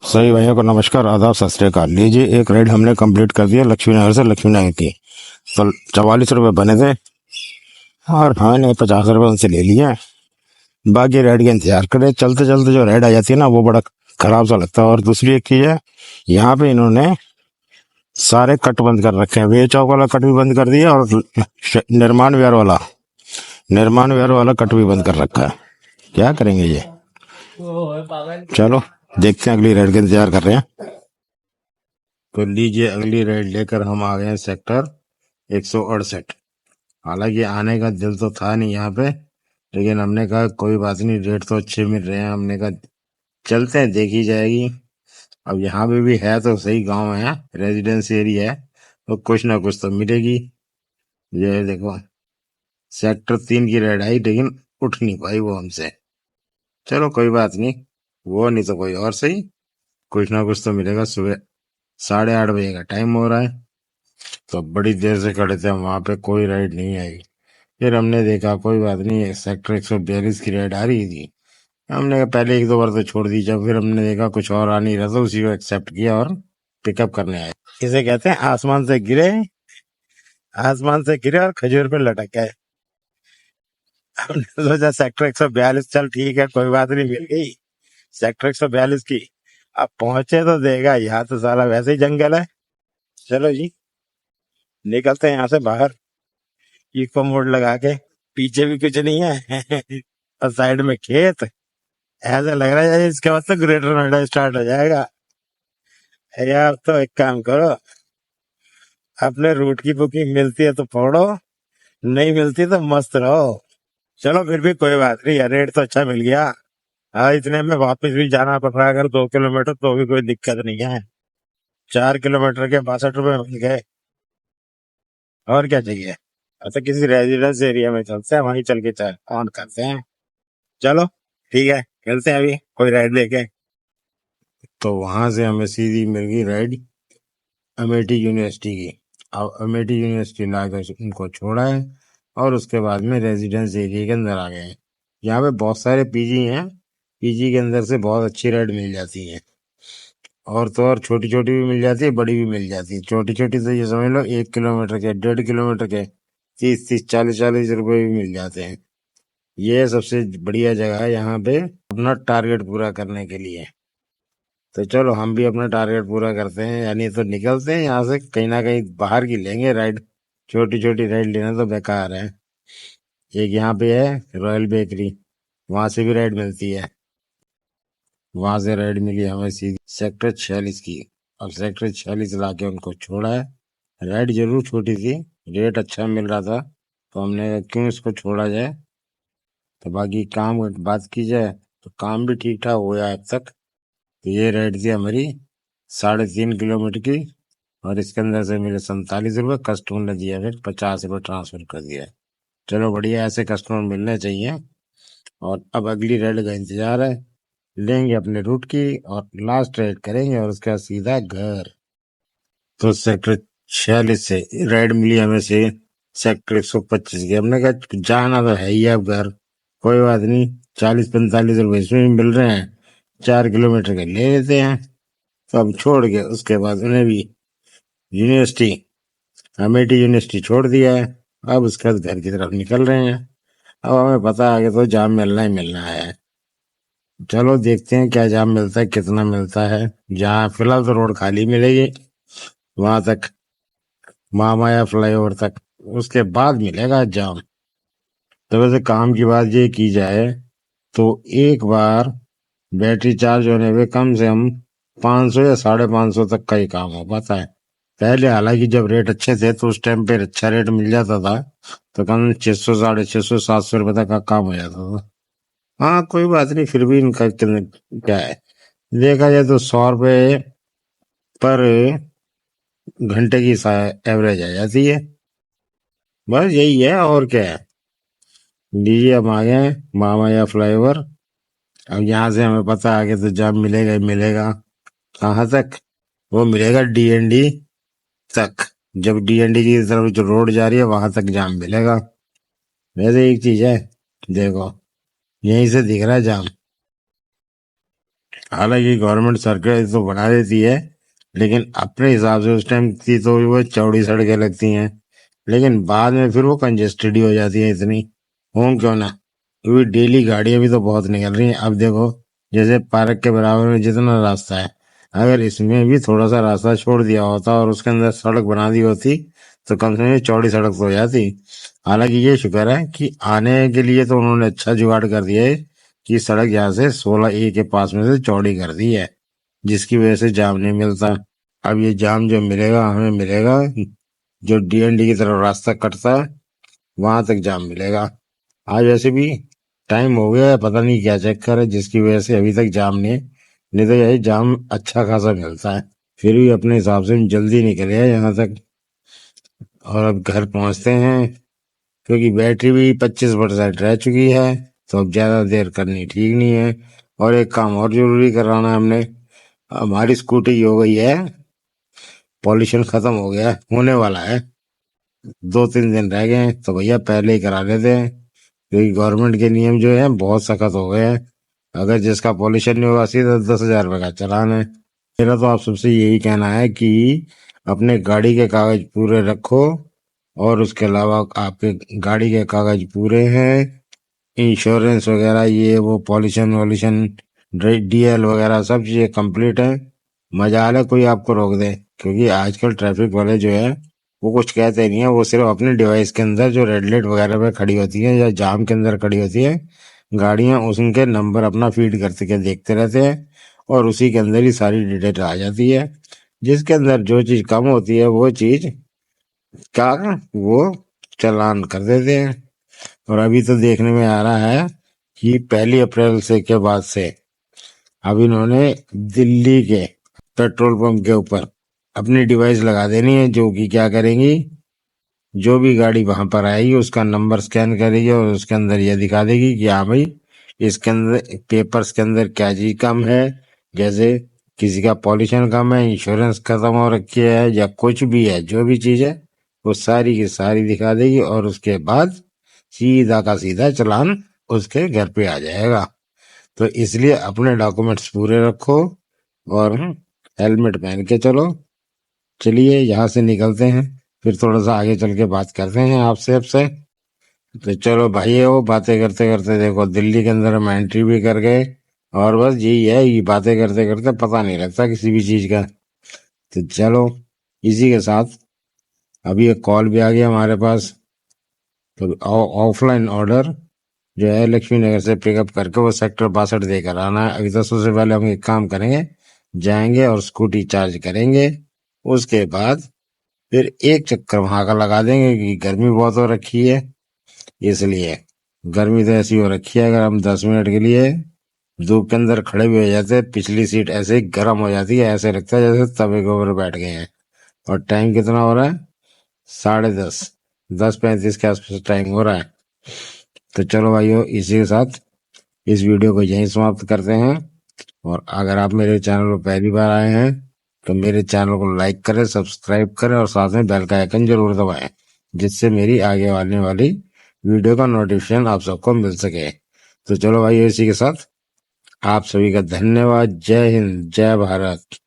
सही भैया को नमस्कार, आदाब, सत श्री अकाल। लीजिए, एक राइड हमने कंप्लीट कर दिया लक्ष्मी नगर से लक्ष्मी नगर की। 44 रुपये बने थे और हमने 50 रुपये उनसे ले लिए। बाकी राइड का इंतजार करे, चलते चलते जो राइड आ जाती है ना, वो बड़ा खराब सा लगता है। और दूसरी एक चीज है, यहाँ पे इन्होंने सारे कट बंद कर रखे हैं। वे चौक वाला कट भी बंद कर दिया और निर्माण विहार वाला कट भी बंद कर रखा है। क्या करेंगे ये? चलो देखते हैं, अगली राइड का इंतजार कर रहे हैं। तो लीजिए, अगली राइड लेकर हम आ गए हैं सेक्टर 168। हालांकि आने का दिल तो था नहीं यहाँ पे, लेकिन हमने कहा कोई बात नहीं, रेट तो अच्छे मिल रहे हैं। हमने कहा चलते हैं, देखी जाएगी। अब यहाँ पे भी है तो सही, गांव है, रेजिडेंस एरिया है, तो कुछ ना कुछ तो मिलेगी। ये देखो, सेक्टर 3 की राइड आई, लेकिन उठ नहीं पाई वो हमसे। चलो कोई बात नहीं, वो नहीं तो कोई और सही, कुछ ना कुछ तो मिलेगा। सुबह 8:30 बजे का टाइम हो रहा है, तो बड़ी देर से खड़े थे हम वहां पे, कोई राइड नहीं आई। फिर हमने देखा कोई बात नहीं, सेक्टर 142 की राइड आ रही थी। हमने कहा पहले एक दो बार तो छोड़ दी, जब फिर हमने देखा कुछ और आ नहीं रहा था, उसी को एक्सेप्ट किया और पिकअप करने आए। इसे कहते हैं आसमान से गिरे और खजूर पे लटक गए। हमने सोचा सेक्टर 142, चल ठीक है, कोई बात नहीं, मिल गई सेक्टर 142 की। अब पहुंचे तो देगा, यहाँ तो साला वैसे ही जंगल है। चलो जी, निकलते हैं यहाँ से बाहर, इको मोड लगा के। पीछे भी कुछ नहीं है और साइड में खेत। ऐसा लग रहा है इसके बाद तो ग्रेटर नोएडा स्टार्ट हो जाएगा। यार तो एक काम करो, अपने रूट की बुकिंग मिलती है तो पकड़ो, नहीं मिलती तो मस्त रहो। चलो फिर भी कोई बात नहीं, रेट तो अच्छा मिल गया। हाँ, इतने में वापस भी जाना पड़ रहा है, अगर 2 किलोमीटर तो भी कोई दिक्कत नहीं है। 4 किलोमीटर के 62 रुपये मिल गए, और क्या चाहिए। अच्छा, किसी रेजिडेंस एरिया में चलते हैं, वहीं चल के ऑन करते हैं। चलो ठीक है, चलते हैं अभी कोई राइड लेके। तो वहां से हमें सीधी मिल गई राइड अमेठी यूनिवर्सिटी की। अब अमेठी यूनिवर्सिटी लाकर उनको छोड़ा है और उसके बाद में रेजिडेंस एरिया के अंदर आ गए हैं। यहाँ पे बहुत सारे पीजी हैं, पीजी के अंदर से बहुत अच्छी राइड मिल जाती है। और तो और छोटी छोटी भी मिल जाती है, बड़ी भी मिल जाती है। छोटी छोटी तो ये समझ लो 1 किलोमीटर के, 1.5 किलोमीटर के 30-30, 40-40 रुपए भी मिल जाते हैं। ये सबसे बढ़िया जगह है यहाँ पे अपना टारगेट पूरा करने के लिए। तो चलो हम भी अपना टारगेट पूरा करते हैं, यानी तो निकलते हैं यहाँ से, कहीं ना कहीं बाहर की लेंगे राइड। छोटी छोटी राइड लेना तो बेकार है। एक यहाँ पे है रॉयल बेकरी, वहां से भी राइड मिलती है। वहां से राइड मिली हमें सीधी सेक्टर 46 की। अब सेक्टर 46 लाके उनको छोड़ा है। राइड जरूर छोटी थी, रेट अच्छा मिल रहा था, तो हमने कहा क्यों इसको छोड़ा जाए। तो बाकी काम की बात की जाए तो काम भी ठीक ठाक हुआ है अब तक। तो ये राइड थी हमारी 3.5 किलोमीटर की, और इसके अंदर से मिले 47 रुपये। कस्टमर ने दिया फिर 50 रुपये ट्रांसफर कर दिया। चलो बढ़िया, ऐसे कस्टमर मिलने चाहिए। और अब अगली राइड का इंतजार है, लेंगे अपने रूट की और लास्ट राइड करेंगे और उसके बाद सीधा घर। तो सेक्टर 46 से राइड मिली हमें से सेक्टर 125 की। हमने कहा जाना तो है ही अब घर, कोई बात नहीं, 40-45 रुपए इसमें भी मिल रहे हैं, 4 किलोमीटर के ले लेते हैं। तो अब छोड़ के उसके बाद उन्हें भी यूनिवर्सिटी, अमेठी यूनिवर्सिटी छोड़ दिया है। अब उसके बाद घर की तरफ निकल रहे हैं। अब हमें पता है कि तो जाम मिलना ही मिलना है। चलो देखते हैं क्या जाम मिलता है, कितना मिलता है। जहाँ फिलहाल तो रोड खाली मिलेगी, वहां तक, महामाया फ्लाईओवर तक, उसके बाद मिलेगा जाम। तो वैसे काम की बात ये की जाए तो एक बार बैटरी चार्ज होने पे कम से कम 500 या 550 तक का ही काम हो पाता है। पहले हालांकि जब रेट अच्छे थे तो उस टाइम पे अच्छा रेट मिल जाता था, तो कम 600, 650, 700 रुपए तक का काम हो जाता था। हाँ कोई बात नहीं, फिर भी इनका क्या है, देखा जाए तो 100 रुपये पर घंटे की एवरेज आ जाती है। बस यही है, और क्या है। लीजिए हम आ गए महामाया फ्लाईओवर। अब यहाँ से हमें पता है आगे तो जाम मिलेगा ही मिलेगा। कहाँ तक? वो मिलेगा डीएनडी तक। जब डीएनडी की तरफ जो रोड जा रही है वहां तक जाम मिलेगा। वैसे एक चीज है, देखो, यहीं से दिख रहा है जाम। हालांकि गवर्नमेंट सड़कें तो बना देती है, लेकिन अपने हिसाब से उस टाइम की तो वो चौड़ी सड़कें लगती हैं, लेकिन बाद में फिर वो कंजेस्टेड ही हो जाती है इतनी। हों क्यों ना, क्योंकि डेली गाड़ियां भी तो बहुत निकल रही हैं। अब देखो, जैसे पार्क के बराबर में जितना रास्ता है, अगर इसमें भी थोड़ा सा रास्ता छोड़ दिया होता और उसके अंदर सड़क बना दी होती, तो कम से कम ये चौड़ी सड़क तो हो जाती। हालांकि ये शुक्र है कि आने के लिए तो उन्होंने अच्छा जुगाड़ कर दिया है कि सड़क यहाँ से 16A के पास में से चौड़ी कर दी है, जिसकी वजह से जाम नहीं मिलता। अब ये जाम जो मिलेगा हमें मिलेगा, जो DND की तरफ रास्ता कटता है वहां तक जाम मिलेगा। आज वैसे भी टाइम हो गया है, पता नहीं क्या चक्कर है जिसकी वजह से अभी तक जाम नहीं तो यही जाम अच्छा खासा मिलता है। फिर भी अपने हिसाब से हम जल्दी निकले हैं यहाँ तक, और अब घर पहुंचते हैं, क्योंकि बैटरी भी 25% रह चुकी है, तो अब ज्यादा देर करनी ठीक नहीं है। और एक काम और जरूरी कराना है हमने, हमारी स्कूटी की हो गई है, पॉल्यूशन खत्म हो गया है, होने वाला है, 2-3 दिन रह गए हैं, तो भैया पहले ही करा लेते हैं, क्योंकि गवर्नमेंट के नियम जो है बहुत सख्त हो गए हैं। अगर जिसका पॉल्यूशन नहीं होगा सीधा 10,000 रुपए का चालान है। मेरा तो आप सबसे यही कहना है कि अपने गाड़ी के कागज पूरे रखो, और उसके अलावा आपके गाड़ी के कागज पूरे हैं, इंश्योरेंस वगैरह ये वो पॉल्यूशन वॉल्यूशन DL वगैरह सब चीजें कंप्लीट है। मजाल है कोई आपको रोक दे, क्योंकि आजकल ट्रैफिक वाले जो है वो कुछ कहते नहीं है, वो सिर्फ अपने डिवाइस के अंदर जो रेड लाइट वगैरह पे खड़ी होती है या जाम के अंदर खड़ी होती है गाड़ियां, उनके नंबर अपना फीड करते के देखते रहते हैं, और उसी के अंदर ही सारी डिटेल आ जाती है। जिसके अंदर जो चीज कम होती है वो चीज क्या, वो चालान कर देते हैं। और अभी तो देखने में आ रहा है कि 1 अप्रैल से के बाद से अब इन्होंने दिल्ली के पेट्रोल पंप के ऊपर अपनी डिवाइस लगा देनी है, जो कि क्या करेंगी, जो भी गाड़ी वहां पर आएगी उसका नंबर स्कैन करेगी और उसके अंदर यह दिखा देगी कि हाँ भाई, इसके अंदर पेपर्स के अंदर क्या चीज कम है, जैसे किसी का पॉल्यूशन कम है, इंश्योरेंस खत्म हो रखी है, या कुछ भी है, जो भी चीज है वो सारी की सारी दिखा देगी, और उसके बाद सीधा का सीधा चालान उसके घर पे आ जाएगा। तो इसलिए अपने डॉक्यूमेंट्स पूरे रखो, और हेलमेट पहन के चलो। चलिए यहाँ से निकलते हैं, फिर थोड़ा सा आगे चल के बात करते हैं आपसे। तो चलो भाई, वो बातें करते करते देखो दिल्ली के अंदर हम एंट्री भी कर गए, और बस यही है, ये बातें करते करते पता नहीं लगता किसी भी चीज का। तो चलो, इसी के साथ अभी एक कॉल भी आ गया हमारे पास, तो ऑफलाइन ऑर्डर जो है लक्ष्मी नगर से पिकअप करके वो सेक्टर 62 देकर आना है। अभी तो सबसे पहले हम एक काम करेंगे, जाएंगे और स्कूटी चार्ज करेंगे, उसके बाद फिर एक चक्कर वहां का लगा देंगे, क्योंकि गर्मी बहुत हो रखी है। इसलिए गर्मी तो ऐसी हो रखी है, अगर हम 10 मिनट के लिए धूप के अंदर खड़े भी हो जाते हैं, पिछली सीट ऐसे ही गर्म हो जाती है, ऐसे लगता है जैसे तवे के ऊपर बैठ गए हैं। और टाइम कितना हो रहा है, 10:30, 10:35 के आसपास टाइम हो रहा है। तो चलो भाइयों, इसी के साथ इस वीडियो को यहीं समाप्त करते हैं। और अगर आप मेरे चैनल पर पहली बार आए हैं तो मेरे चैनल को लाइक करें, सब्सक्राइब करें, और साथ में बेल का आइकन जरूर दबाएं, जिससे मेरी आगे आने वाली वीडियो का नोटिफिकेशन आप सबको मिल सके। तो चलो भाई, इसी के साथ आप सभी का धन्यवाद। जय हिंद, जय भारत।